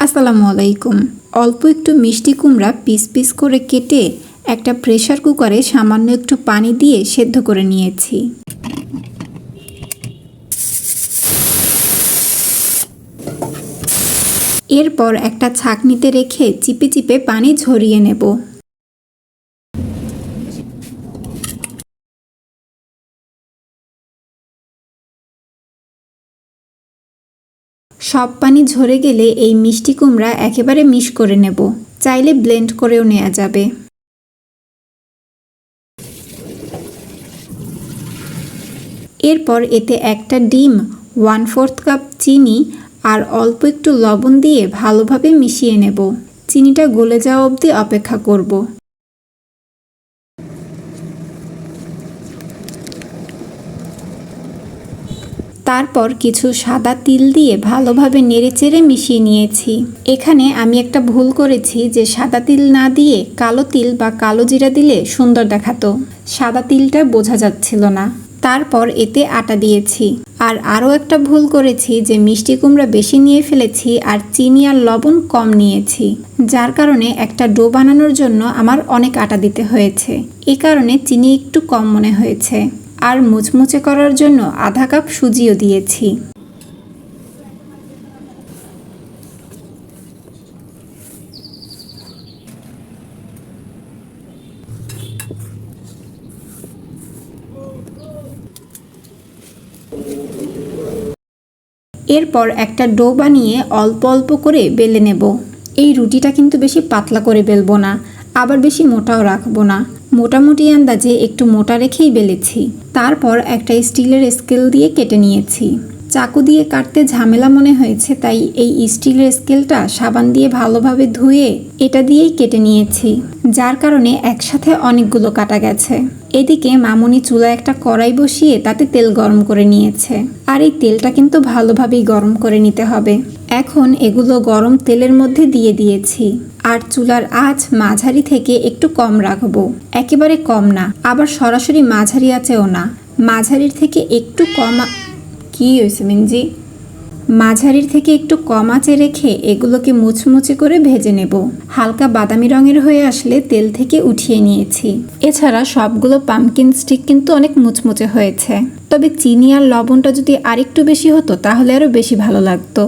আসসালামু আলাইকুম। অল্প একটু মিষ্টি কুমড়া পিস পিস করে কেটে একটা প্রেসার কুকারে সামান্য একটু পানি দিয়ে সেদ্ধ করে নিয়েছি। এরপর একটা ছাঁকনিতে রেখে চিপে চিপে পানি ঝরিয়ে নেব। সব পানি ঝরে গেলে এই মিষ্টি কুমড়া একেবারে মিশ করে নেব। চাইলে ব্লেন্ড করেও নেওয়া যাবে। এরপর এতে একটা ডিম, 1/4 কাপ চিনি আর অল্প একটু লবণ দিয়ে ভালোভাবে মিশিয়ে নেব। চিনিটা গলে যাওয়া অবধি অপেক্ষা করব। তারপর কিছু সাদা তিল দিয়ে ভালোভাবে নেড়েচেড়ে মিশিয়ে নিয়েছি। এখানে আমি একটা ভুল করেছি যে সাদা তিল না দিয়ে কালো তিল বা কালো জিরা দিলে সুন্দর দেখাতো। সাদা তিলটা বোঝা যাচ্ছিল না। তারপর এতে আটা দিয়েছি। আর আরও একটা ভুল করেছি যে মিষ্টি কুমড়া বেশি নিয়ে ফেলেছি আর চিনি আর লবণ কম নিয়েছি, যার কারণে একটা ডো বানানোর জন্য আমার অনেক আটা দিতে হয়েছে। এ কারণে চিনি একটু কম মনে হয়েছে। আর মুচমুচে করার জন্য আধা কাপ সুজিও দিয়েছি। এরপর একটা ডো বানিয়ে অল্প অল্প করে বেলে নেব। এই রুটিটা কিন্তু বেশি পাতলা করে বেলবো না, আবার বেশি মোটাও রাখবো না। মোটামুটি আন্দাজে একটু মোটা রেখেই বেলেছি। তারপর একটা স্টিলের স্কেল দিয়ে কেটে নিয়েছি। চাকু দিয়ে কাটতে ঝামেলা মনে হয়েছে, তাই এই স্টিলের স্কেলটা সাবান দিয়ে ভালোভাবে ধুয়ে এটা দিয়েই কেটে নিয়েছি, যার কারণে একসাথে অনেকগুলো কাটা গেছে। এদিকে মামুনি চুলায় একটা কড়াই বসিয়ে তাতে তেল গরম করে নিয়েছে। আর এই তেলটা কিন্তু ভালোভাবেই গরম করে নিতে হবে। এখন এগুলো গরম তেলের মধ্যে দিয়ে দিয়েছি। আর চুলার আঁচ মাঝারি থেকে একটু কম রাখবো, একেবারে কম না, আবার সরাসরি মাঝারি আঁচেও না। মাঝারির থেকে একটু কম কি হয়েছে মিনজি? মাঝারির থেকে একটু কম আঁচে রেখে এগুলোকে মুচমুচে করে ভেজে নেব। হালকা বাদামি রঙের হয়ে আসলে তেল থেকে উঠিয়ে নিয়েছি। এছাড়া সবগুলো পামকিন স্টিক কিন্তু অনেক মুচমুচে হয়েছে। তবে চিনি আর লবণটা যদি আরেকটু বেশি হতো তাহলে আরও বেশি ভালো লাগতো।